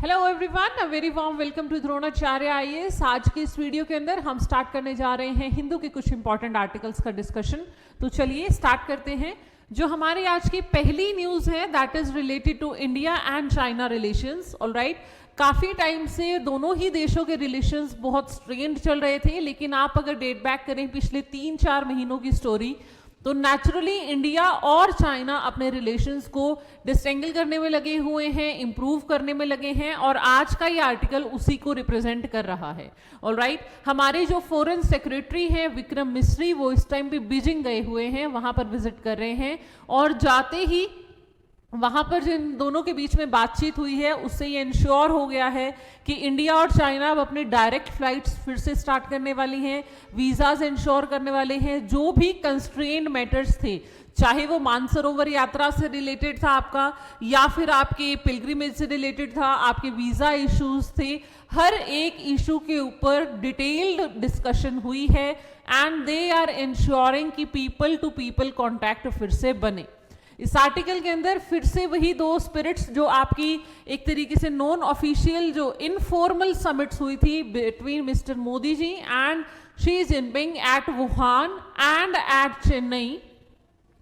Hello everyone, a very warm welcome to Dronacharya IAS. आज के इस वीडियो के अंदर हम स्टार्ट करने जा रहे हैं हिंदू के कुछ इंपॉर्टेंट आर्टिकल्स का डिस्कशन। तो चलिए स्टार्ट करते हैं। जो हमारी आज की पहली न्यूज है that is related to India and China relations. Alright, काफी टाइम से दोनों ही देशों के रिलेशंस बहुत स्ट्रेन्ड चल रहे थे, लेकिन आप अगर डेट बैक करें पिछले 3-4 महीनों की स्टोरी, तो नेचुरली इंडिया और चाइना अपने रिलेशंस को डिस्टेंगल करने में लगे हुए हैं, इंप्रूव करने में लगे हैं, और आज का ये आर्टिकल उसी को रिप्रेजेंट कर रहा है। ऑलराइट, हमारे जो फॉरेन सेक्रेटरी हैं विक्रम मिस्री, वो इस टाइम पे बीजिंग गए हुए हैं, वहां पर विजिट कर रहे हैं, और जाते ही वहां पर जिन दोनों के बीच में बातचीत हुई है उससे ये इंश्योर हो गया है कि इंडिया और चाइना अब अपने डायरेक्ट फ्लाइट्स फिर से स्टार्ट करने वाली हैं, वीजाज इंश्योर करने वाले हैं। जो भी कंस्ट्रेन्ड मैटर्स थे, चाहे वो मानसरोवर यात्रा से रिलेटेड था आपका, या फिर आपके पिलग्रिमेज से रिलेटेड था, आपके वीजा इश्यूज थे, हर एक इशू के ऊपर डिटेल्ड डिस्कशन हुई है एंड दे आर इंश्योरिंग कि पीपल टू पीपल कॉन्टैक्ट फिर से बने। इस आर्टिकल के अंदर फिर से वही दो स्पिरिट्स जो आपकी एक तरीके से नॉन ऑफिशियल जो इनफॉर्मल समिट्स हुई थी between mister Modi ji and Xi Jinping at Wuhan and at Chennai,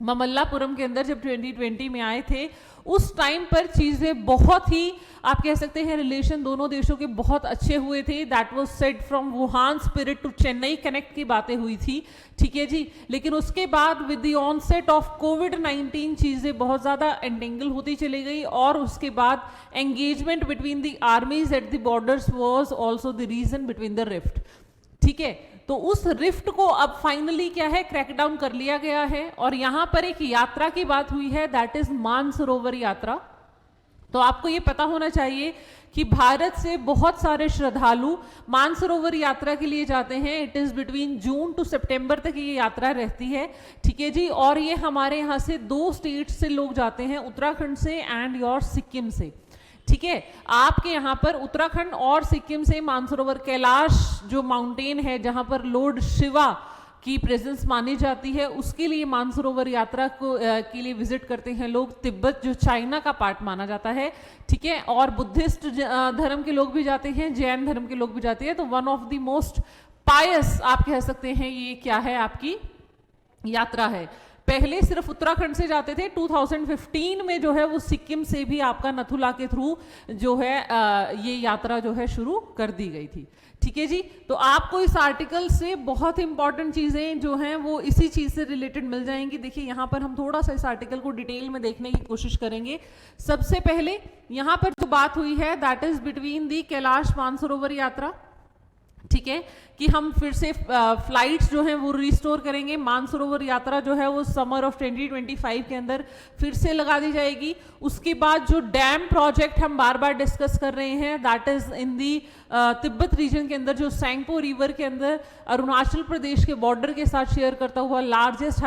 Mamallapuram के अंदर जब 2020 में आए थे, उस टाइम पर चीजें बहुत ही, आप कह सकते हैं, रिलेशन दोनों देशों के बहुत अच्छे हुए थे। That was said from Wuhan spirit to Chennai connect की बातें हुई थी, ठीक है जी। लेकिन उसके बाद विद द ऑनसेट ऑफ कोविड-19 चीजें बहुत ज्यादा एंटेंगल होती चली गई, और उसके बाद engagement between the armies at the borders was also the region between the rift, ठीक है। तो उस रिफ्ट को अब फाइनली क्या है, क्रैकडाउन कर लिया गया है, और यहां पर एक यात्रा की बात हुई है, दैट इज मानसरोवर यात्रा। तो आपको ये पता होना चाहिए कि भारत से बहुत सारे श्रद्धालु मानसरोवर यात्रा के लिए जाते हैं। It is between June to September तक ये यात्रा रहती है, ठीक है जी। और ये हमारे यहाँ से 2 स्टेट से लोग जाते हैं, उत्तराखंड से एंड योर सिक्किम से, ठीक है। आपके यहाँ पर उत्तराखंड और सिक्किम से मानसरोवर कैलाश जो माउंटेन है जहां पर लॉर्ड शिवा की प्रेजेंस मानी जाती है, उसके लिए मानसरोवर यात्रा को के लिए विजिट करते हैं लोग। तिब्बत जो चाइना का पार्ट माना जाता है, ठीक है, और बुद्धिस्ट धर्म के लोग भी जाते हैं, जैन धर्म के लोग भी जाते हैं। तो वन ऑफ द मोस्ट पायस आप कह सकते हैं ये क्या है, आपकी यात्रा है। पहले सिर्फ उत्तराखंड से जाते थे, 2015 में जो है वो सिक्किम से भी आपका नथुला के थ्रू जो है ये यात्रा जो है शुरू कर दी गई थी, ठीक है जी। तो आपको इस आर्टिकल से बहुत इंपॉर्टेंट चीजें जो हैं वो इसी चीज से रिलेटेड मिल जाएंगी। देखिए यहाँ पर हम थोड़ा सा इस आर्टिकल को डिटेल में देखने की कोशिश करेंगे। सबसे पहले यहाँ पर जो बात हुई है that is between the Kailash Mansarovar यात्रा, ठीक है, कि हम फिर से फ्लाइट्स जो हैं वो रिस्टोर करेंगे। मानसरोवर यात्रा जो है वो समर ऑफ 2025 के अंदर फिर से लगा दी जाएगी। उसके बाद जो डैम प्रोजेक्ट हम बार बार डिस्कस कर रहे हैं that is in the Tibet region के अंदर, जो सैंगपो रिवर के अंदर अरुणाचल प्रदेश के बॉर्डर के साथ शेयर करता हुआ लार्जेस्ट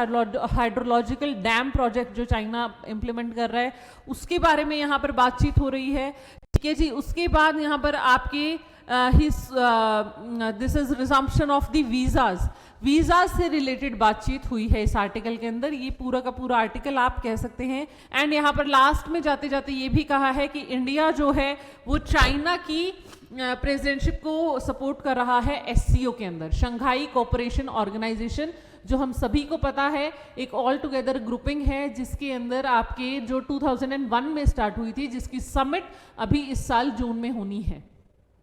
हाइड्रोलॉजिकल डैम प्रोजेक्ट जो चाइना इंप्लीमेंट कर रहा है, उसके बारे में यहाँ पर बातचीत हो रही है, ठीक है जी। उसके बाद यहाँ पर आपके this is resumption of the visas से रिलेटेड बातचीत हुई है इस आर्टिकल के अंदर। ये पूरा का पूरा आर्टिकल आप कह सकते हैं। एंड यहाँ पर लास्ट में जाते जाते ये भी कहा है कि इंडिया जो है वो चाइना की प्रेसिडेंटशिप को सपोर्ट कर रहा है एससीओ के अंदर, शंघाई कोऑपरेशन ऑर्गेनाइजेशन, जो हम सभी को पता है एक ऑल टुगेदर ग्रुपिंग है, जिसके अंदर आपके जो 2001 में स्टार्ट हुई थी, जिसकी समिट अभी इस साल जून में होनी है।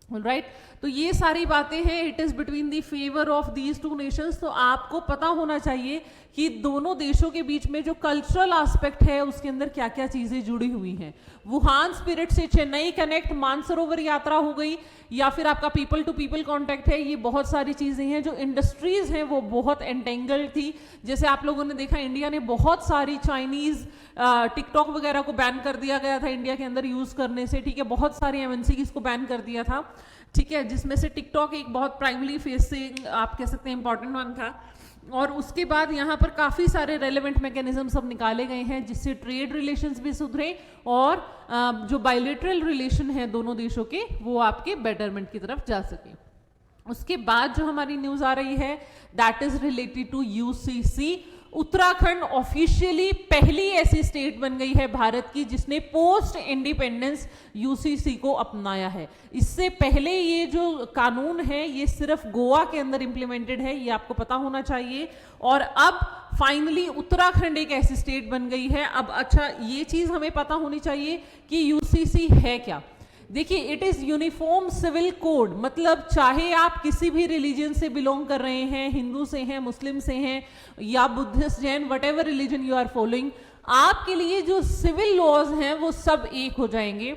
राइट, तो ये सारी बातें हैं। It is between the favour of these 2 Nations. तो आपको पता होना चाहिए कि दोनों देशों के बीच में जो कल्चरल एस्पेक्ट है उसके अंदर क्या क्या चीजें जुड़ी हुई हैं। वुहान स्पिरिट से चेन्नई कनेक्ट, मानसरोवर यात्रा हो गई, या फिर आपका पीपल टू पीपल कांटेक्ट है। ये बहुत सारी चीजें हैं। जो इंडस्ट्रीज हैं वो बहुत एंटेंगल्ड थी। जैसे आप लोगों ने देखा, इंडिया ने बहुत सारी चाइनीज टिकटॉक वगैरह को बैन कर दिया गया था इंडिया के अंदर यूज करने से, ठीक है। बहुत सारी एमएनसी इसको बैन कर दिया था, ठीक है, जिसमें से टिकटॉक एक बहुत प्राइमरी फेस से आप कह सकते हैं इंपॉर्टेंट वन था। और उसके बाद यहाँ पर काफ़ी सारे रेलेवेंट मैकेनिज्म सब निकाले गए हैं जिससे ट्रेड रिलेशंस भी सुधरे और जो बायलैटरल रिलेशन है दोनों देशों के वो आपके बेटरमेंट की तरफ जा सके। उसके बाद जो हमारी न्यूज़ आ रही है that is related to UCC Uttarakhand officially पहली ऐसी स्टेट बन गई है भारत की जिसने पोस्ट इंडिपेंडेंस यूसीसी को अपनाया है। इससे पहले ये जो कानून है ये सिर्फ गोवा के अंदर इंप्लीमेंटेड है, ये आपको पता होना चाहिए। और अब फाइनली उत्तराखंड एक ऐसी स्टेट बन गई है। अब अच्छा, ये चीज हमें पता होनी चाहिए कि यूसीसी है क्या। देखिए, it is uniform civil code, मतलब चाहे आप किसी भी रिलीजन से बिलोंग कर रहे हैं, हिंदू से हैं, मुस्लिम से हैं या Buddhist, Jain, whatever religion you are following, आपके लिए जो सिविल लॉज हैं वो सब एक हो जाएंगे।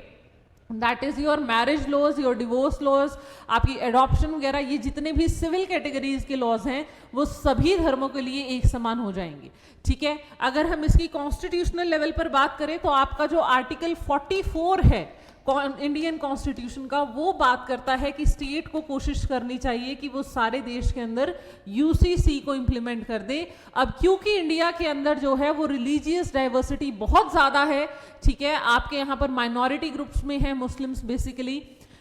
That is your marriage laws, your divorce laws, आपकी एडॉप्शन वगैरह, ये जितने भी सिविल कैटेगरीज के लॉज हैं वो सभी धर्मों के लिए एक समान हो जाएंगे। ठीक है, अगर हम इसकी कॉन्स्टिट्यूशनल लेवल पर बात करें तो आपका जो आर्टिकल 44 है इंडियन कॉन्स्टिट्यूशन का, वो बात करता है कि स्टेट को कोशिश करनी चाहिए कि वो सारे देश के अंदर यूसीसी को इंप्लीमेंट कर दे। अब क्योंकि इंडिया के अंदर जो है वो रिलीजियस डाइवर्सिटी बहुत ज़्यादा है, ठीक है, आपके यहाँ पर माइनॉरिटी ग्रुप्स में है मुस्लिम्स बेसिकली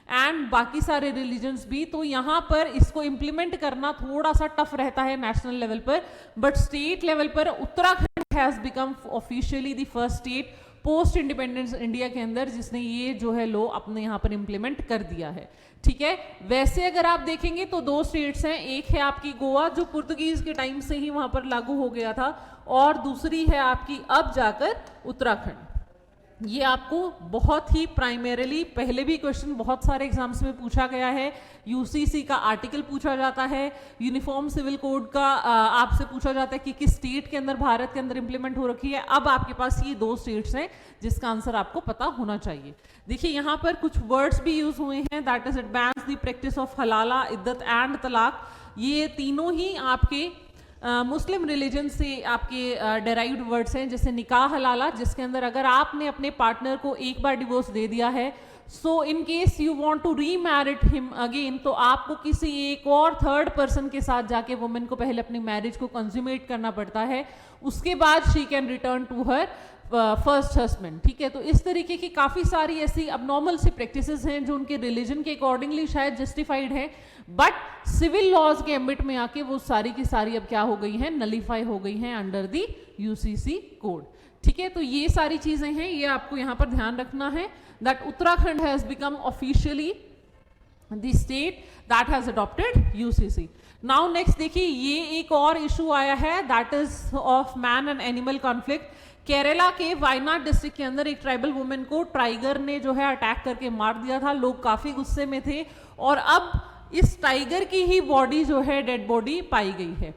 एंड बाकी सारे रिलीजन्स भी, तो यहाँ पर इसको इम्प्लीमेंट करना थोड़ा सा टफ रहता है नेशनल लेवल पर। बट स्टेट लेवल पर Uttarakhand has become officially the first state post independence India के अंदर जिसने ये जो है लो अपने यहाँ पर इंप्लीमेंट कर दिया है। ठीक है, वैसे अगर आप देखेंगे तो दो स्टेट्स हैं, एक है आपकी गोवा जो पुर्तगीज के टाइम से ही वहां पर लागू हो गया था, और दूसरी है आपकी अब जाकर उत्तराखंड। ये आपको बहुत ही प्राइमरीली, पहले भी क्वेश्चन बहुत सारे एग्जाम्स में पूछा गया है, यूसीसी का आर्टिकल पूछा जाता है, यूनिफॉर्म सिविल कोड का आपसे पूछा जाता है कि किस स्टेट के अंदर भारत के अंदर इंप्लीमेंट हो रखी है। अब आपके पास ये दो स्टेट्स हैं जिसका आंसर आपको पता होना चाहिए। देखिए यहाँ पर कुछ वर्ड्स भी यूज हुए हैं, that is it bans the practice of हलाला, इद्दत एंड तलाक। ये तीनों ही आपके मुस्लिम रिलीजन से आपके डेराइव्ड वर्ड्स हैं, जैसे निकाह हलाला, जिसके अंदर अगर आपने अपने पार्टनर को एक बार डिवोर्स दे दिया है, so in case you want to remarried him again, तो आपको किसी एक और थर्ड पर्सन के साथ जाके वुमेन को पहले अपनी मैरिज को कंज्यूमेट करना पड़ता है, उसके बाद she can return to her first husband. ठीक है, तो इस तरीके की काफ़ी सारी ऐसी अबनॉर्मल सी प्रैक्टिसेस हैं जो उनके रिलीजन के अकॉर्डिंगली शायद जस्टिफाइड है, बट सिविल लॉज के एम्बिट में आके वो सारी की सारी अब क्या हो गई हैं, नलीफाई हो गई हैं अंडर दी यूसीसी कोड। ठीक है, तो ये सारी चीजें हैं, ये आपको यहाँ पर ध्यान रखना है that Uttarakhand has become officially the state that has adopted UCC. Now next देखिए, ये एक और इशू आया है that is of man and animal conflict. Kerala के वायनाड डिस्ट्रिक्ट के अंदर एक ट्राइबल वुमेन को टाइगर ने जो है अटैक करके मार दिया था, लोग काफी गुस्से में थे, और अब इस टाइगर की ही बॉडी जो है डेड बॉडी पाई गई है।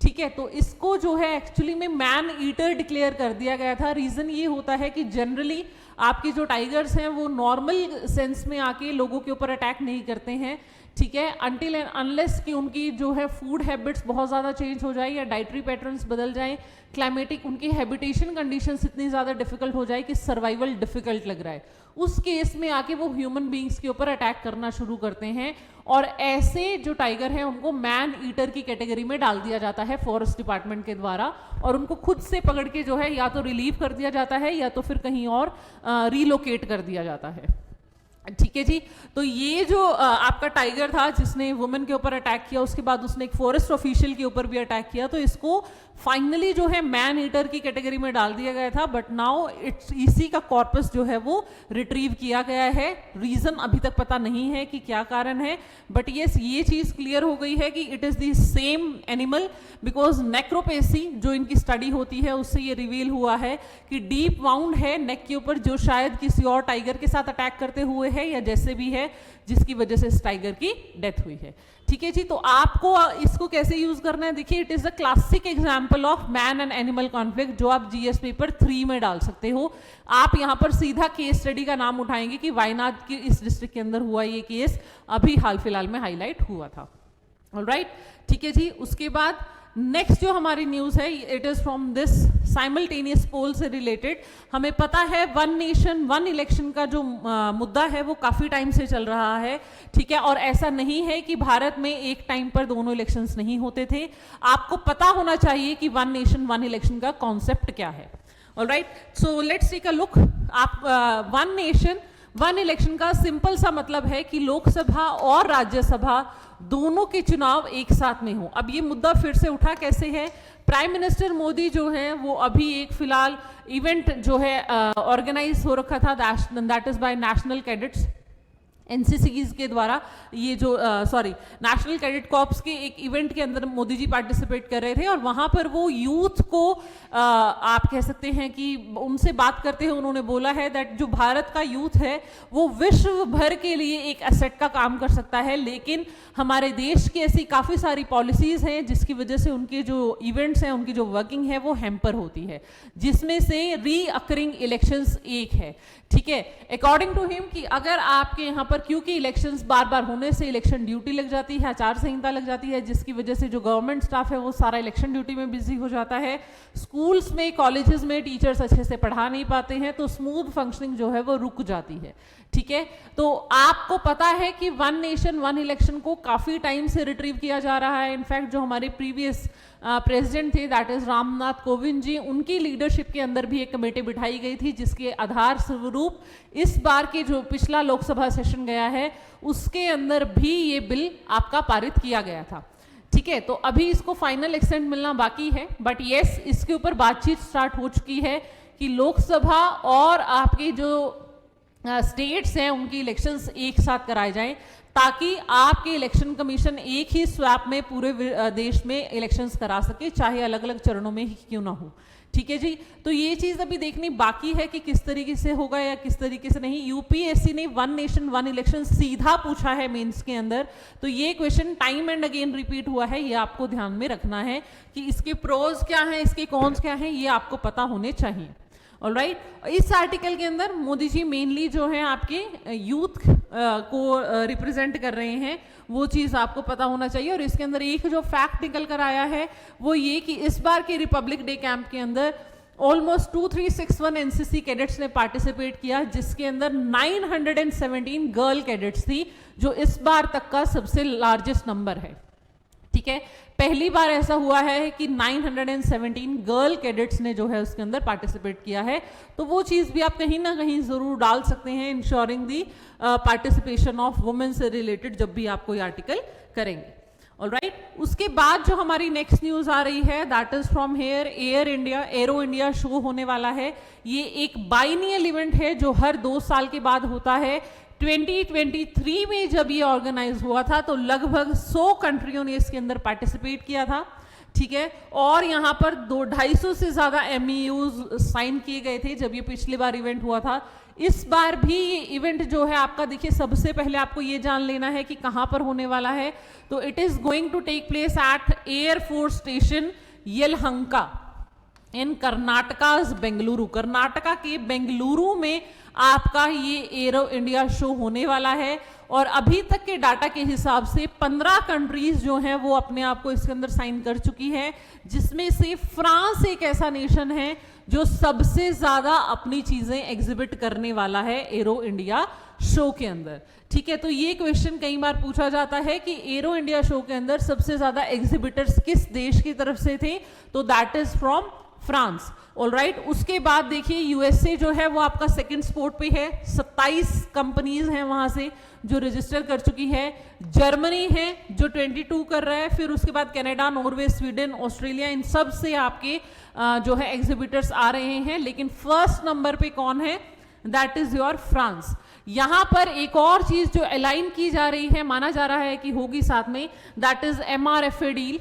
ठीक है, तो इसको जो है एक्चुअली में मैन ईटर डिक्लेयर कर दिया गया था। रीजन ये होता है कि जनरली आपके जो टाइगर्स हैं वो नॉर्मल सेंस में आके लोगों के ऊपर अटैक नहीं करते हैं, ठीक है, अनटिल एंड अनलेस कि उनकी जो है फूड हैबिट्स बहुत ज़्यादा चेंज हो जाए या डाइटरी पैटर्न्स बदल जाएं, क्लाइमेटिक उनकी हैबिटेशन कंडीशंस इतनी ज़्यादा डिफिकल्ट हो जाए कि सर्वाइवल डिफिकल्ट लग रहा है, उस केस में आके वो ह्यूमन बींग्स के ऊपर अटैक करना शुरू करते हैं, और ऐसे जो टाइगर हैं उनको मैन ईटर की कैटेगरी में डाल दिया जाता है फॉरेस्ट डिपार्टमेंट के द्वारा, और उनको खुद से पकड़ के जो है या तो रिलीव कर दिया जाता है या तो फिर कहीं और रीलोकेट कर दिया जाता है। ठीक है जी, तो ये जो आपका टाइगर था जिसने वुमेन के ऊपर अटैक किया, उसके बाद उसने एक फॉरेस्ट ऑफिशियल के ऊपर भी अटैक किया, तो इसको फाइनली जो है मैन ईटर की कैटेगरी में डाल दिया गया था, बट नाउ इसी का कॉर्पस जो है वो रिट्रीव किया गया है। रीजन अभी तक पता नहीं है कि क्या कारण है, बट यस ये चीज क्लियर हो गई है कि it is the same animal, because necropsy जो इनकी स्टडी होती है उससे ये रिवील हुआ है कि डीप वाउंड है नेक के ऊपर, जो शायद किसी और टाइगर के साथ अटैक करते हुए है या जैसे भी है, जिसकी वजह से इस टाइगर की डेथ हुई है। ठीक है जी, तो आपको इसको कैसे यूज करना है, देखिए it is a classic example of man and animal conflict, जो आप जीएस पेपर 3 में डाल सकते हो। आप यहां पर सीधा केस स्टडी का नाम उठाएंगे कि वायनाड के इस डिस्ट्रिक्ट के अंदर हुआ ये केस, अभी हाल फिलहाल में हाईलाइट हुआ था। ऑलराइट, ठीक है जी, उसके बाद नेक्स्ट जो हमारी न्यूज है it is from this simultaneous poll से रिलेटेड। हमें पता है वन नेशन वन इलेक्शन का जो मुद्दा है वो काफी टाइम से चल रहा है, ठीक है, और ऐसा नहीं है कि भारत में एक टाइम पर दोनों इलेक्शंस नहीं होते थे। आपको पता होना चाहिए कि वन नेशन वन इलेक्शन का कॉन्सेप्ट क्या है। Alright, so let's take a look. आप वन नेशन वन इलेक्शन का सिंपल सा मतलब है कि लोकसभा और राज्यसभा दोनों के चुनाव एक साथ में हो। अब ये मुद्दा फिर से उठा कैसे है, प्राइम मिनिस्टर मोदी जो है वो अभी एक फिलहाल इवेंट जो है ऑर्गेनाइज हो रखा था, that is by national cadets NCCs के द्वारा, ये जो नेशनल कैडेट कॉर्प्स के एक इवेंट के अंदर मोदी जी पार्टिसिपेट कर रहे थे और वहां पर वो यूथ को आप कह सकते हैं कि उनसे बात करते हुए उन्होंने बोला है दैट जो भारत का यूथ है वो विश्व भर के लिए एक एसेट का काम कर सकता है, लेकिन हमारे देश की ऐसी काफ़ी सारी पॉलिसीज़ हैं जिसकी वजह से उनके जो इवेंट्स हैं, उनकी जो वर्किंग है वो हैम्पर होती है, जिसमें से रीअकरिंग इलेक्शंस एक है। ठीक है, अकॉर्डिंग टू हिम कि अगर आपके यहाँ पर क्योंकि इलेक्शंस बार बार होने से इलेक्शन ड्यूटी लग जाती है, आचार संहिता लग जाती है, जिसकी वजह से जो गवर्नमेंट स्टाफ है वो सारा इलेक्शन ड्यूटी में बिजी हो जाता है, स्कूल्स में कॉलेजेस में टीचर्स अच्छे से पढ़ा नहीं पाते हैं, तो स्मूथ फंक्शनिंग जो है वो रुक जाती है। ठीक है, तो आपको पता है कि वन नेशन वन इलेक्शन को काफ़ी टाइम से रिट्रीव किया जा रहा है। इनफैक्ट जो हमारे प्रीवियस प्रेसिडेंट थे दैट इज रामनाथ कोविंद जी, उनकी लीडरशिप के अंदर भी एक कमेटी बिठाई गई थी जिसके आधार स्वरूप इस बार के जो पिछला लोकसभा सेशन गया है उसके अंदर भी ये बिल आपका पारित किया गया था। ठीक है, तो अभी इसको फाइनल एक्सटेंट मिलना बाकी है, बट येस इसके ऊपर बातचीत स्टार्ट हो चुकी है कि लोकसभा और आपके जो स्टेट्स हैं उनकी इलेक्शंस एक साथ कराए जाएं ताकि आपके इलेक्शन कमीशन एक ही स्वैप में पूरे देश में इलेक्शंस करा सके, चाहे अलग अलग चरणों में ही क्यों ना हो। ठीक है जी, तो ये चीज अभी देखनी बाकी है कि किस तरीके से होगा या किस तरीके से नहीं। यूपीएससी ने वन नेशन वन इलेक्शन सीधा पूछा है मेंस के अंदर, तो ये question time and again repeat हुआ है, ये आपको ध्यान में रखना है कि इसके प्रोज क्या हैं, इसके कॉन्स क्या हैं, ये आपको पता होने चाहिए। ऑलराइट, इस आर्टिकल के अंदर मोदी जी मेनली जो है आपके यूथ को रिप्रेजेंट कर रहे हैं, वो चीज़ आपको पता होना चाहिए। और इसके अंदर एक जो फैक्ट निकल कर आया है वो ये कि इस बार के रिपब्लिक डे कैंप के अंदर ऑलमोस्ट 2361 एनसीसी कैडेट्स ने पार्टिसिपेट किया, जिसके अंदर 917 गर्ल कैडेट्स थी, जो इस बार तक का सबसे लार्जेस्ट नंबर है। ठीक है, पहली बार ऐसा हुआ है कि 917 गर्ल कैडेट्स ने जो है उसके अंदर पार्टिसिपेट किया है, तो वो चीज़ भी आप कहीं ना कहीं ज़रूर डाल सकते हैं, ensuring the participation of women से रिलेटेड जब भी आप कोई आर्टिकल करेंगे। ऑलराइट, उसके बाद जो हमारी नेक्स्ट न्यूज़ आ रही है that is from here air India, arrow India show होने वाला है। ये एक बाइनियल इवेंट है जो हर 2 साल के बाद होता है। 2023 में जब ये ऑर्गेनाइज हुआ था तो लगभग 100 कंट्रियों ने इसके अंदर पार्टिसिपेट किया था। ठीक है, और यहाँ पर 250 से ज़्यादा MOUs साइन किए गए थे जब ये पिछली बार इवेंट हुआ था। इस बार भी ये इवेंट जो है आपका, देखिए सबसे पहले आपको ये जान लेना है कि कहाँ पर होने वाला है। तो it is going to take place at air force station Yelahanka in Karnataka's Bengaluru. Karnataka के बेंगलुरु में आपका ये एरो इंडिया शो होने वाला है। और अभी तक के डाटा के हिसाब से 15 कंट्रीज जो हैं वो अपने आप को इसके अंदर साइन कर चुकी है, जिसमें से फ्रांस एक ऐसा नेशन है जो सबसे ज्यादा अपनी चीजें एग्जिबिट करने वाला है एरो इंडिया शो के अंदर। ठीक है, तो ये क्वेश्चन कई बार पूछा जाता है कि एरो इंडिया शो के अंदर सबसे ज्यादा एग्जिबिटर्स किस देश की तरफ से थे, तो that is from France. Alright, उसके बाद देखिए यूएसए जो है वो आपका सेकंड स्पॉट पे है, 27 कंपनीज हैं वहां से जो रजिस्टर कर चुकी है। जर्मनी है जो 22 कर रहा है, फिर उसके बाद कनाडा, नॉर्वे, स्वीडन, ऑस्ट्रेलिया, इन सब से आपके जो है एग्जिबिटर्स आ रहे हैं। लेकिन फर्स्ट नंबर पे कौन है, दैट इज योर फ्रांस। यहां पर एक और चीज जो अलाइन की जा रही है, माना जा रहा है कि होगी साथ में, that is MRFA deal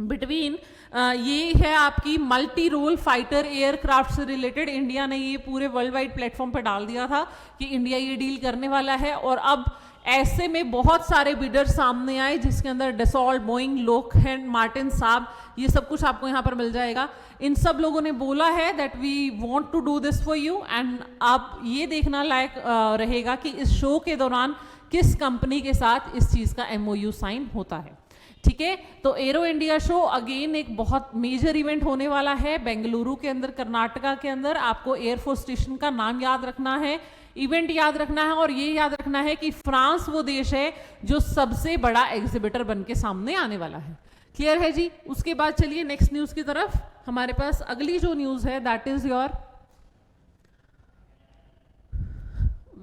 between ये है आपकी मल्टी रोल फाइटर एयरक्राफ्ट से रिलेटेड। इंडिया ने ये पूरे वर्ल्ड वाइड प्लेटफॉर्म पर डाल दिया था कि इंडिया ये डील करने वाला है, और अब ऐसे में बहुत सारे बिडर सामने आए जिसके अंदर डसॉल्ट, बोइंग, लॉकहीड मार्टिन, साब, ये सब कुछ आपको यहाँ पर मिल जाएगा। इन सब लोगों ने बोला है that we want to do this for you, and आप ये देखना लायक रहेगा कि इस शो के दौरान किस कंपनी के साथ इस चीज़ का MOU साइन होता है। ठीक है, तो एरो इंडिया शो अगेन एक बहुत मेजर इवेंट होने वाला है बेंगलुरु के अंदर, कर्नाटका के अंदर। आपको एयरफोर्स स्टेशन का नाम याद रखना है, इवेंट याद रखना है, और ये याद रखना है कि फ्रांस वो देश है जो सबसे बड़ा एग्जिबिटर बन के सामने आने वाला है। क्लियर है जी? उसके बाद चलिए नेक्स्ट न्यूज की तरफ। हमारे पास अगली जो न्यूज है that is your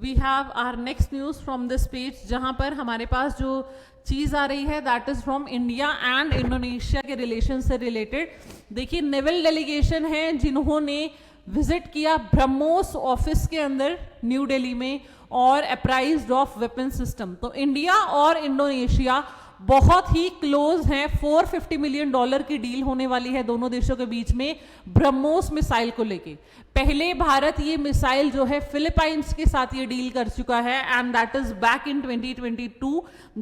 we have our next news from this page, जहां पर हमारे पास जो चीज आ रही है that is from India and Indonesia के रिलेशन से रिलेटेड। देखिए नेवल डेलीगेशन है जिन्होंने विजिट किया ब्रह्मोस ऑफिस के अंदर न्यू दिल्ली में और अप्राइज्ड ऑफ वेपन सिस्टम। तो इंडिया और इंडोनेशिया बहुत ही क्लोज हैं, $450 मिलियन की डील होने वाली है दोनों देशों के बीच में ब्रह्मोस मिसाइल को लेके। पहले भारत ये मिसाइल जो है फिलीपाइंस के साथ ये डील कर चुका है and that is back in 2022,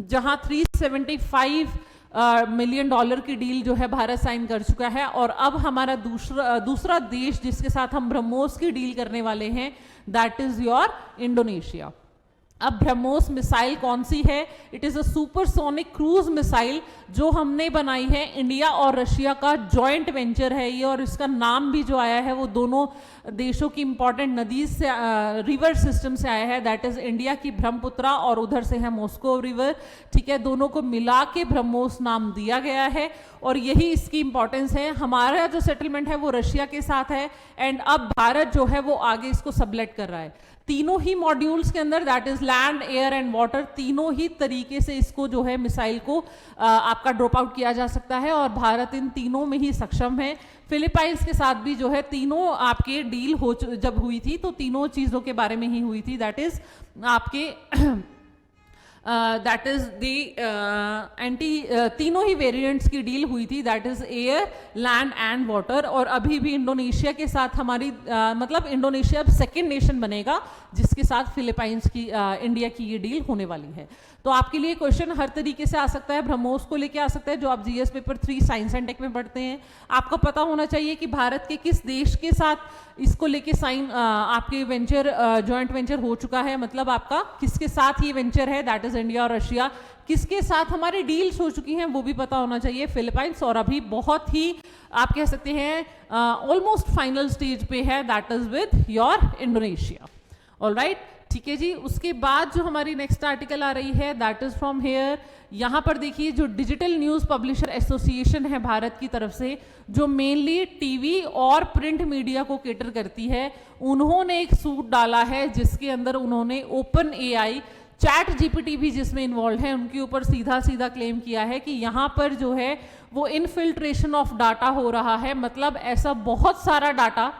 जहां $375 मिलियन की डील जो है भारत साइन कर चुका है। और अब हमारा दूसरा देश जिसके साथ हम ब्रह्मोस की डील करने वाले हैं दैट इज योर इंडोनेशिया। अब ब्रह्मोस मिसाइल कौन सी है? It is a supersonic cruise missile जो हमने बनाई है, इंडिया और रशिया का जॉइंट वेंचर है ये, और इसका नाम भी जो आया है वो दोनों देशों की इंपॉर्टेंट नदी से रिवर सिस्टम से आया है, दैट इज इंडिया की ब्रह्मपुत्रा और उधर से है मॉस्को रिवर। ठीक है, दोनों को मिला के ब्रह्मोस नाम दिया गया है और यही इसकी इंपॉर्टेंस है। हमारा जो सेटलमेंट है वो रशिया के साथ है एंड अब भारत जो है वो आगे इसको सबलेट कर रहा है। तीनों ही मॉड्यूल्स के अंदर that is land, air and water, तीनों ही तरीके से इसको जो है मिसाइल को आपका ड्रॉप आउट किया जा सकता है और भारत इन तीनों में ही सक्षम है। फिलीपाइंस के साथ भी जो है तीनों आपके डील जब हुई थी तो तीनों चीजों के बारे में ही हुई थी, दैट इज आपके दैट इज तीनों ही वेरिएंट्स की डील हुई थी, that is air, land and water. और अभी भी इंडोनेशिया के साथ हमारी मतलब इंडोनेशिया अब सेकेंड नेशन बनेगा जिसके साथ फिलीपाइंस की इंडिया की ये डील होने वाली है। तो आपके लिए क्वेश्चन हर तरीके से आ सकता है, ब्रह्मोस को लेके आ सकता है जो आप GS paper 3 science and tech में पढ़ते हैं। आपको पता होना चाहिए कि भारत के किस देश के साथ इसको लेके साइन आपके वेंचर जॉइंट वेंचर हो चुका है, मतलब आपका किसके साथ ये वेंचर है, दैट इज इंडिया और रशिया। किसके साथ हमारी डील्स हो चुकी हैं वो भी पता होना चाहिए, फिलीपाइंस, और अभी बहुत ही आप कह सकते हैं ऑलमोस्ट फाइनल स्टेज पे है, that is with your Indonesia. Alright, ठीक है जी। उसके बाद जो हमारी नेक्स्ट आर्टिकल आ रही है दैट इज फ्रॉम हेयर। यहाँ पर देखिए जो डिजिटल न्यूज पब्लिशर एसोसिएशन है भारत की तरफ से, जो मेनली टीवी और प्रिंट मीडिया को केटर करती है, उन्होंने एक सूट डाला है जिसके अंदर उन्होंने ओपन एआई, चैट जीपीटी भी जिसमें इन्वॉल्व है, उनके ऊपर सीधा सीधा क्लेम किया है कि यहाँ पर जो है वो इनफिल्ट्रेशन ऑफ डाटा हो रहा है। मतलब ऐसा बहुत सारा डाटा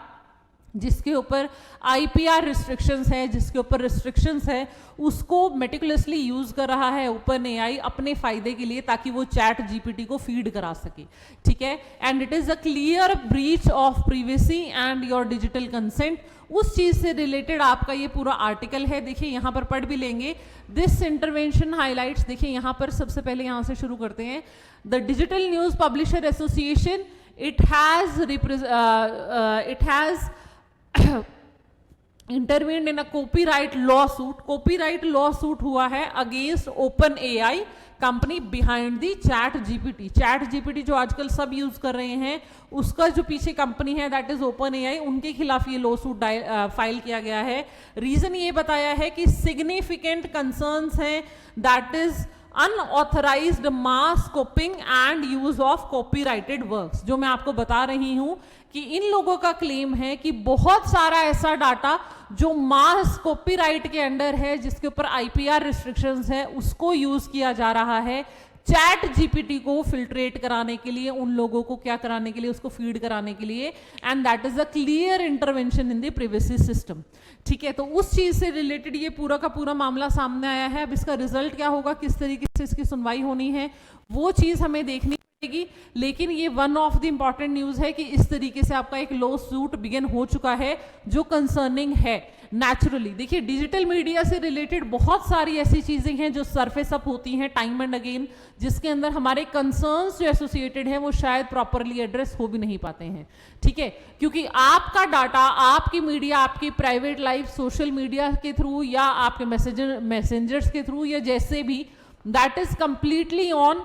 जिसके ऊपर आईपीआर रिस्ट्रिक्शंस है, जिसके ऊपर रिस्ट्रिक्शंस है, उसको मेटिकुलसली यूज कर रहा है ओपन एआई अपने फायदे के लिए ताकि वो चैट जीपीटी को फीड करा सके। ठीक है, and it is a clear breach of privacy and your digital consent. उस चीज से रिलेटेड आपका ये पूरा आर्टिकल है, देखिए यहाँ पर पढ़ भी लेंगे। दिस इंटरवेंशन हाईलाइट्स, देखिए यहाँ पर सबसे पहले यहाँ से शुरू करते हैं। The digital news publisher association it has intervened in a copyright lawsuit। copyright lawsuit हुआ है against open AI company behind the chat GPT. Chat GPT जो आजकल सब यूज कर रहे हैं उसका जो पीछे कंपनी है दैट इज ओपन एआई, उनके खिलाफ ये लॉ सूट फाइल किया गया है। रीजन ये बताया है कि सिग्निफिकेंट कंसर्न्स हैं, that is unauthorised mass copying and use of copyrighted works. जो मैं आपको बता रही हूं कि इन लोगों का क्लेम है कि बहुत सारा ऐसा डाटा जो मास कॉपीराइट के अंडर है, जिसके ऊपर आईपीआर रिस्ट्रिक्शंस है, उसको यूज किया जा रहा है चैट जीपीटी को फिल्ट्रेट कराने के लिए, उन लोगों को क्या कराने के लिए, उसको फीड कराने के लिए, and that is a clear intervention in the privacy system. ठीक है, तो उस चीज से रिलेटेड ये पूरा का पूरा मामला सामने आया है। अब इसका रिजल्ट क्या होगा, किस तरीके से इसकी सुनवाई होनी है, वो चीज हमें देखनी पड़ेगी। लेकिन ये one of the important news है कि इस तरीके से आपका एक लॉ सूट बिगिन हो चुका है जो कंसर्निंग है नेचुरली। देखिए डिजिटल मीडिया से रिलेटेड बहुत सारी ऐसी चीजें हैं जो सरफेस अप होती हैं टाइम एंड अगेन, जिसके अंदर हमारे कंसर्न्स जो एसोसिएटेड हैं वो शायद प्रॉपरली एड्रेस हो भी नहीं पाते हैं। ठीक है, क्योंकि आपका डाटा, आपकी मीडिया, आपकी प्राइवेट लाइफ सोशल मीडिया के थ्रू या आपके मैसेंजर्स के थ्रू या जैसे भी, that is completely on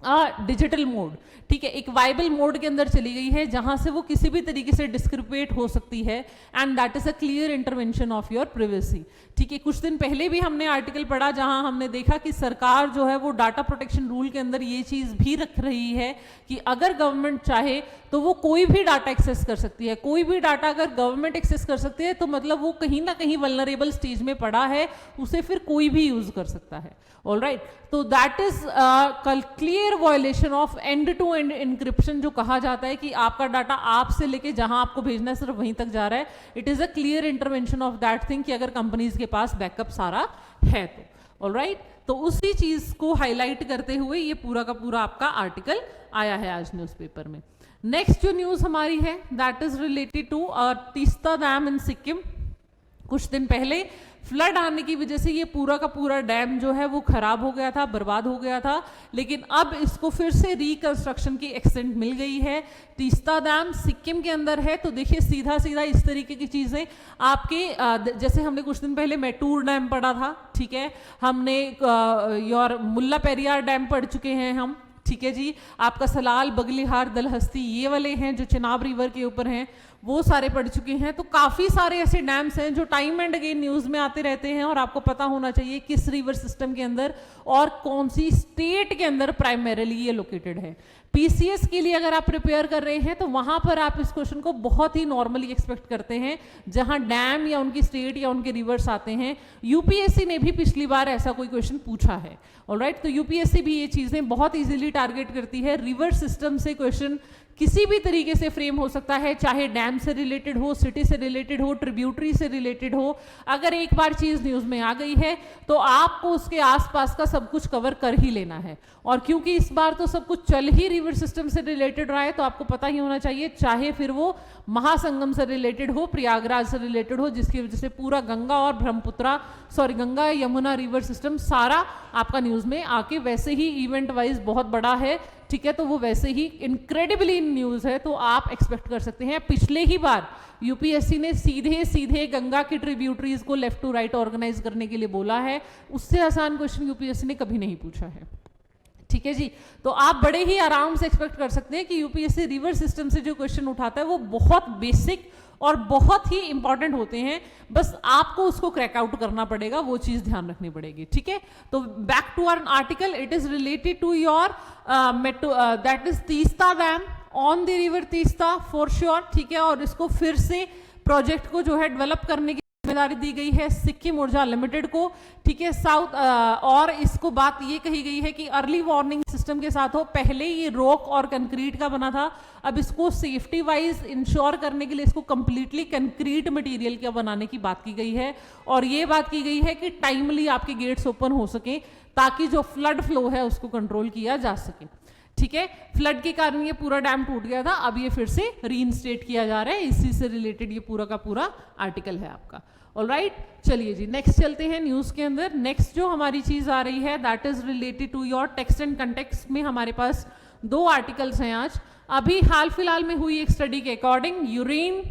digital mode, ठीक है, एक वाइबल मोड के अंदर चली गई है जहां से वो किसी भी तरीके से डिस्क्रिपेट हो सकती है, and that is a clear intervention of your privacy, ठीक है। कुछ दिन पहले भी हमने आर्टिकल पढ़ा जहां हमने देखा कि सरकार जो है वो डाटा प्रोटेक्शन रूल के अंदर ये चीज भी रख रही है कि अगर गवर्नमेंट चाहे तो वो कोई भी डाटा एक्सेस कर सकती है। कोई भी डाटा अगर गवर्नमेंट एक्सेस कर सकती है तो मतलब वो कहीं ना कहीं वल्नरेबल स्टेज में पड़ा है, उसे फिर कोई भी यूज कर सकता है। ऑलराइट, तो that is clear violation of end to end encryption, जो कहा जाता है कि आपका डाटा आपसे लेके जहां आपको भेजना है सिर्फ वहीं तक जा रहा है। It is a clear intervention of that thing कि अगर कंपनीज के पास बैकअप सारा है तो। ऑलराइट, तो उसी चीज को हाईलाइट करते हुए ये पूरा का पूरा आपका आर्टिकल आया है आज न्यूज़पेपर में। नेक्स्ट जो न्यूज हमारी है that is related to Teesta dam in Sikkim. कुछ दिन पहले फ्लड आने की वजह से ये पूरा का पूरा डैम जो है वो खराब हो गया था, बर्बाद हो गया था, लेकिन अब इसको फिर से रिकंस्ट्रक्शन की एक्सटेंट मिल गई है। तीस्ता डैम सिक्किम के अंदर है, तो देखिए सीधा सीधा इस तरीके की चीजें आपके जैसे हमने कुछ दिन पहले मैटूर डैम पढ़ा था, ठीक है, हमने योर मुल्ला पेरियार डैम पढ़ चुके हैं हम, ठीक है जी, आपका सलाल, बगलिहार, दलहस्ती ये वाले हैं जो चिनाब रिवर के ऊपर हैं, वो सारे पढ़ चुके हैं। तो काफ़ी सारे ऐसे डैम्स हैं जो टाइम एंड अगेन न्यूज़ में आते रहते हैं और आपको पता होना चाहिए किस रिवर सिस्टम के अंदर और कौन सी स्टेट के अंदर प्राइमरीली ये लोकेटेड है। पीसीएस के लिए अगर आप प्रिपेयर कर रहे हैं तो वहां पर आप इस क्वेश्चन को बहुत ही नॉर्मली एक्सपेक्ट करते हैं, जहां डैम या उनकी स्टेट या उनके रिवर्स आते हैं। यूपीएससी ने भी पिछली बार ऐसा कोई क्वेश्चन पूछा है। ऑलराइट, तो यूपीएससी भी ये चीजें बहुत इजीली टारगेट करती है। रिवर सिस्टम से क्वेश्चन किसी भी तरीके से फ्रेम हो सकता है, चाहे डैम से रिलेटेड हो, सिटी से रिलेटेड हो, ट्रिब्यूटरी से रिलेटेड हो। अगर एक बार चीज न्यूज में आ गई है तो आपको उसके आसपास का सब कुछ कवर कर ही लेना है। और क्योंकि इस बार तो सब कुछ चल ही रिवर सिस्टम से रिलेटेड रहा है, तो आपको पता ही होना चाहिए, चाहे फिर वो महासंगम से रिलेटेड हो, प्रयागराज से रिलेटेड हो, जिसकी वजह से पूरा गंगा और ब्रह्मपुत्रा गंगा यमुना रिवर सिस्टम सारा आपका न्यूज में आके वैसे ही इवेंट वाइज बहुत बड़ा है, ठीक है, तो वो वैसे ही इनक्रेडिबली न्यूज है, तो आप एक्सपेक्ट कर सकते हैं। पिछले ही बार यूपीएससी ने सीधे सीधे गंगा की ट्रिब्यूटरीज को लेफ्ट टू राइट ऑर्गेनाइज करने के लिए बोला है। उससे आसान क्वेश्चन यूपीएससी ने कभी नहीं पूछा है, ठीक है जी। तो आप बड़े ही आराम से एक्सपेक्ट कर सकते हैं कि यूपीएससी रिवर सिस्टम से जो क्वेश्चन उठाता है वो बहुत बेसिक और बहुत ही इंपॉर्टेंट होते हैं, बस आपको उसको क्रैक आउट करना पड़ेगा, वो चीज ध्यान रखनी पड़ेगी, ठीक है। तो back to our article, it is related to your that is Teesta dam on the river Teesta for sure, ठीक है। और इसको फिर से प्रोजेक्ट को जो है डेवलप करने की जिम्मेदारी दी गई है सिक्किम ऊर्जा लिमिटेड को, ठीक है, साउथ। और इसको बात ये कही गई है कि अर्ली वार्निंग सिस्टम के साथ हो। पहले ये रॉक और कंक्रीट का बना था, अब इसको सेफ्टी वाइज इंश्योर करने के लिए इसको कंप्लीटली कंक्रीट मटेरियल का बनाने की बात की गई है। और ये बात की गई है कि टाइमली आपके गेट्स ओपन हो सके ताकि जो फ्लड फ्लो है उसको कंट्रोल किया जा सके, ठीक है। फ्लड के कारण ये पूरा डैम टूट गया था, अब ये फिर से रीइंस्टेट किया जा रहा है। इसी से रिलेटेड ये पूरा का पूरा आर्टिकल है आपका। ऑलराइट, चलिए जी नेक्स्ट चलते हैं न्यूज के अंदर। नेक्स्ट जो हमारी चीज आ रही है that is related to your text and context में हमारे पास दो आर्टिकल्स हैं आज। अभी हाल फिलहाल में हुई एक स्टडी के अकॉर्डिंग यूरिन,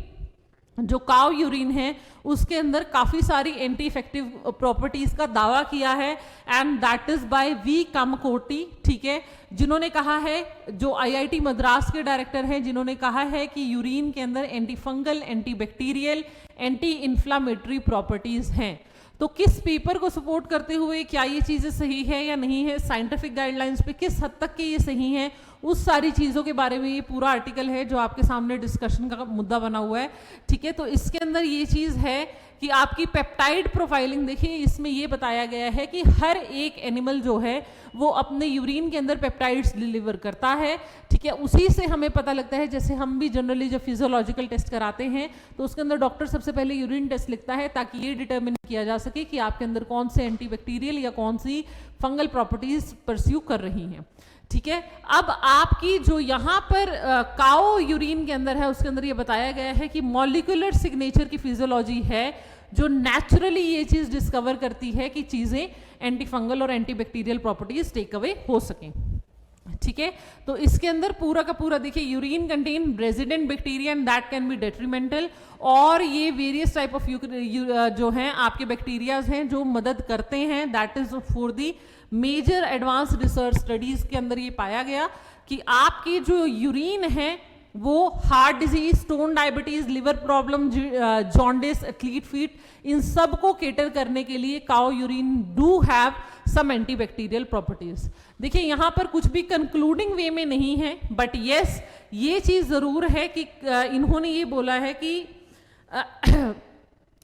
जो काव यूरिन है उसके अंदर काफी सारी एंटी इफेक्टिव प्रॉपर्टीज का दावा किया है, and that is by V Kamakoti, ठीक है, जिन्होंने कहा है, जो आईआईटी मद्रास के डायरेक्टर हैं, जिन्होंने कहा है कि यूरिन के अंदर anti fungal, anti bacterial, anti inflammatory properties हैं। तो किस पेपर को सपोर्ट करते हुए क्या ये चीजें सही है या नहीं है, साइंटिफिक गाइडलाइंस पे किस हद तक के ये सही हैं, उस सारी चीजों के बारे में ये पूरा आर्टिकल है जो आपके सामने डिस्कशन का मुद्दा बना हुआ है, ठीक है। तो इसके अंदर ये चीज है कि आपकी पेप्टाइड प्रोफाइलिंग, देखिए इसमें ये बताया गया है कि हर एक एनिमल जो है वो अपने यूरिन के अंदर पेप्टाइड्स डिलीवर करता है, ठीक है। उसी से हमें पता लगता है, जैसे हम भी जनरली जब फिजियोलॉजिकल टेस्ट कराते हैं तो उसके अंदर डॉक्टर सबसे पहले यूरिन टेस्ट लिखता है ताकि ये डिटरमिन किया जा सके कि आपके अंदर कौन से एंटीबैक्टीरियल या कौन सी फंगल प्रॉपर्टीज परस्यू कर रही हैं, ठीक है। अब आपकी जो यहाँ पर काओ यूरिन के अंदर है उसके अंदर ये बताया गया है कि मॉलिक्यूलर सिग्नेचर की फिजियोलॉजी है जो नेचुरली ये चीज डिस्कवर करती है कि चीजें एंटी फंगल और anti bacterial properties take away हो सकें, ठीक है। तो इसके अंदर पूरा का पूरा देखिए, urine contain resident bacteria and that can be detrimental, और ये वेरियस टाइप ऑफ जो हैं आपके बैक्टीरियाज हैं जो मदद करते हैं, that is for the major advance research studies के अंदर ये पाया गया कि आपकी जो यूरिन है वो heart disease, stone diabetes, liver problem, jaundice, athlete feet, इन सब को केटर करने के लिए cow urine do have some antibacterial properties. देखिए यहाँ पर कुछ भी कंक्लूडिंग वे में नहीं है, बट यस ये चीज जरूर है कि इन्होंने ये बोला है कि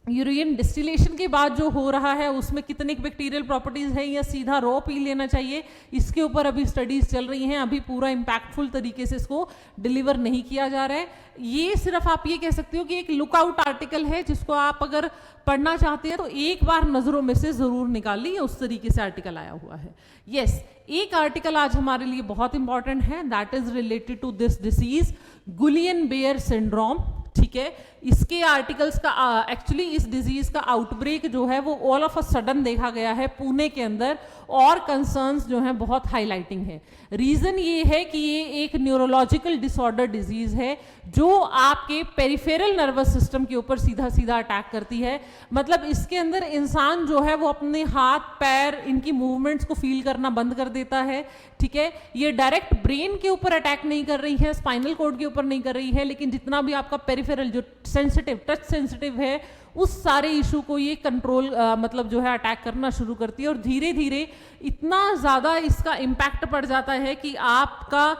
यूरिन डिस्टिलेशन के बाद जो हो रहा है उसमें कितने बैक्टीरियल प्रॉपर्टीज है, या सीधा रॉ पी लेना चाहिए, इसके ऊपर अभी स्टडीज चल रही हैं, अभी पूरा इम्पैक्टफुल तरीके से इसको डिलीवर नहीं किया जा रहा है। ये सिर्फ आप ये कह सकते हो कि एक लुकआउट आर्टिकल है जिसको आप अगर पढ़ना चाहते हैं तो एक बार नजरों में से जरूर निकालिए, उस तरीके से आर्टिकल आया हुआ है। यस, एक आर्टिकल आज हमारे लिए बहुत इंपॉर्टेंट है, that is related to this disease Guillain Barre syndrome. ठीक है, इसके आर्टिकल्स का एक्चुअली इस डिजीज का आउटब्रेक जो है वो ऑल ऑफ अ सडन देखा गया है पुणे के अंदर, और कंसर्न्स जो हैं बहुत हाईलाइटिंग है। रीजन ये है कि ये एक न्यूरोलॉजिकल डिसऑर्डर डिजीज है जो आपके पेरिफेरल नर्वस सिस्टम के ऊपर सीधा सीधा अटैक करती है। मतलब इसके अंदर इंसान जो है वो अपने हाथ पैर इनकी मूवमेंट्स को फील करना बंद कर देता है। ठीक है, ये डायरेक्ट ब्रेन के ऊपर अटैक नहीं कर रही है, स्पाइनल कॉर्ड के ऊपर नहीं कर रही है, लेकिन जितना भी आपका पेरिफेरल जो सेंसिटिव, टच सेंसिटिव है, उस सारे इशू को ये कंट्रोल मतलब जो है अटैक करना शुरू करती है, और धीरे धीरे इतना ज़्यादा इसका इम्पैक्ट पड़ जाता है कि आपका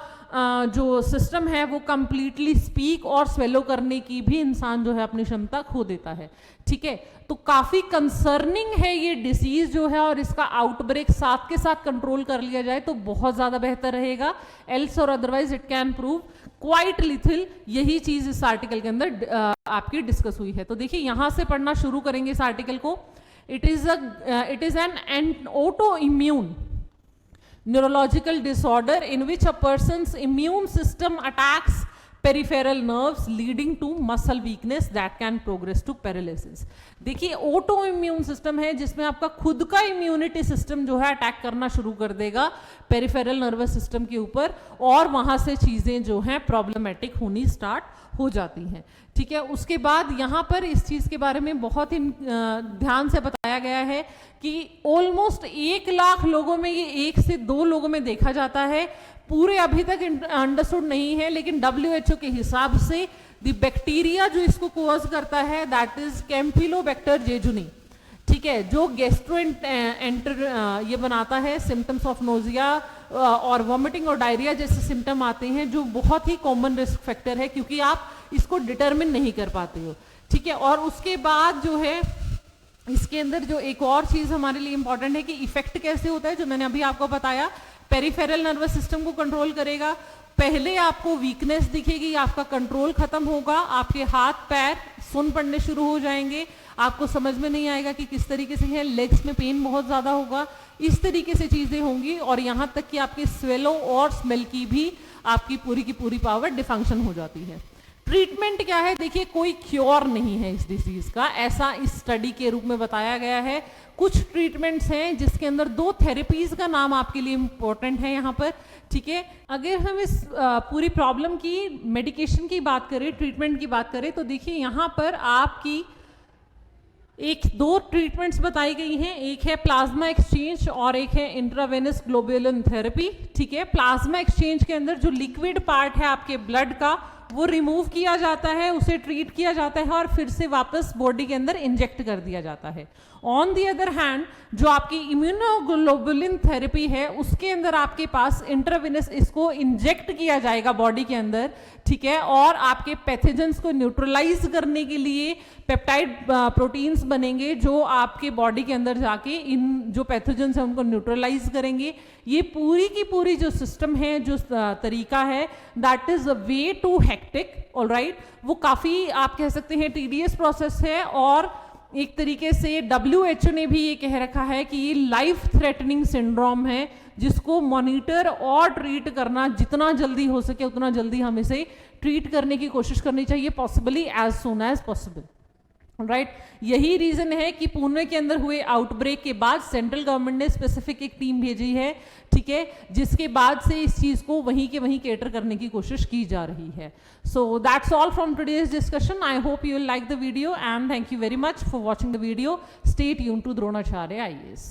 जो सिस्टम है वो कंप्लीटली स्पीक और स्वेलो करने की भी इंसान जो है अपनी क्षमता खो देता है। ठीक है, तो काफ़ी कंसर्निंग है ये डिसीज जो है, और इसका आउटब्रेक साथ के साथ कंट्रोल कर लिया जाए तो बहुत ज़्यादा बेहतर रहेगा, एल्स और otherwise it can prove quite lethal. यही चीज़ इस आर्टिकल के अंदर आपकी डिस्कस हुई है। तो देखिए यहाँ से पढ़ना शुरू करेंगे इस आर्टिकल को। It is an auto immune neurological disorder in which a person's immune system attacks peripheral nerves leading to muscle weakness that can progress to paralysis। देखिए ऑटो इम्यून सिस्टम है जिसमें आपका खुद का इम्यूनिटी सिस्टम जो है attack करना शुरू कर देगा पेरिफेरल नर्वस सिस्टम के ऊपर, और वहां से चीजें जो हैं प्रॉब्लमेटिक होनी स्टार्ट हो जाती हैं। ठीक है, उसके बाद यहाँ पर इस चीज के बारे में बहुत ही ध्यान से बताया गया है कि ऑलमोस्ट 1 लाख लोगों में ये 1 से 2 लोगों में देखा जाता है। पूरे अभी तक अंडरस्टूड नहीं है, लेकिन WHO के हिसाब से द बैक्टीरिया जो इसको कॉज करता है दैट इज कैम्पिलोबैक्टर जेजुनी। ठीक है, जो गैस्ट्रो ये बनाता है, सिम्टम्स ऑफ नोजिया और वॉमिटिंग और डायरिया जैसे सिम्टम आते हैं, जो बहुत ही कॉमन रिस्क फैक्टर है क्योंकि आप इसको डिटरमिन नहीं कर पाते हो। ठीक है, और उसके बाद जो है इसके अंदर जो एक और चीज हमारे लिए इंपॉर्टेंट है कि इफेक्ट कैसे होता है, जो मैंने अभी आपको बताया, पेरिफेरल नर्वस सिस्टम को कंट्रोल करेगा। पहले आपको वीकनेस दिखेगी, आपका कंट्रोल खत्म होगा, आपके हाथ पैर सुन पड़ने शुरू हो जाएंगे, आपको समझ में नहीं आएगा कि किस तरीके से है, लेग्स में पेन बहुत ज़्यादा होगा, इस तरीके से चीज़ें होंगी, और यहाँ तक कि आपके स्वेलो और स्मेल की भी आपकी पूरी पावर डिफंक्शन हो जाती है। ट्रीटमेंट क्या है, देखिए कोई क्योर नहीं है इस डिजीज का, ऐसा इस स्टडी के रूप में बताया गया है। कुछ ट्रीटमेंट्स हैं जिसके अंदर 2 थेरेपीज का नाम आपके लिए इंपॉर्टेंट है यहाँ पर। ठीक है, अगर हम इस पूरी प्रॉब्लम की मेडिकेशन की बात करें, ट्रीटमेंट की बात करें, तो देखिए यहाँ पर आपकी 2 ट्रीटमेंट्स बताई गई हैं, एक है प्लाज्मा एक्सचेंज और एक है इंट्रावेनस ग्लोबुलिन थेरेपी। ठीक है, प्लाज्मा एक्सचेंज के अंदर जो लिक्विड पार्ट है आपके ब्लड का वो रिमूव किया जाता है, उसे ट्रीट किया जाता है और फिर से वापस बॉडी के अंदर इंजेक्ट कर दिया जाता है। ऑन दी अदर हैंड जो आपकी इम्यूनोग्लोबुलिन थेरेपी है उसके अंदर आपके पास इंट्रावेनस इसको इंजेक्ट किया जाएगा बॉडी के अंदर। ठीक है, और आपके पैथोजेंस को न्यूट्रलाइज करने के लिए पेप्टाइड प्रोटीन्स बनेंगे जो आपके बॉडी के अंदर जाके इन जो पैथोजेंस हैं उनको न्यूट्रलाइज करेंगे। ये पूरी की पूरी जो सिस्टम है, जो तरीका है, that is a way too hectic, alright. वो काफ़ी आप कह सकते हैं टीडियस प्रोसेस है, और एक तरीके से WHO ने भी ये कह रखा है कि ये लाइफ थ्रेटनिंग सिंड्रोम है जिसको मॉनिटर और ट्रीट करना जितना जल्दी हो सके उतना जल्दी हम इसे ट्रीट करने की कोशिश करनी चाहिए, possibly as soon as possible. Right यही रीजन है कि पुणे के अंदर हुए आउटब्रेक के बाद सेंट्रल गवर्नमेंट ने स्पेसिफिक एक टीम भेजी है, ठीक है, जिसके बाद से इस चीज को वहीं के वहीं केटर करने की कोशिश की जा रही है. So that's all from today's discussion. I hope you will like the video and thank you very much for watching the video. Stay tuned to Dronacharya IAS.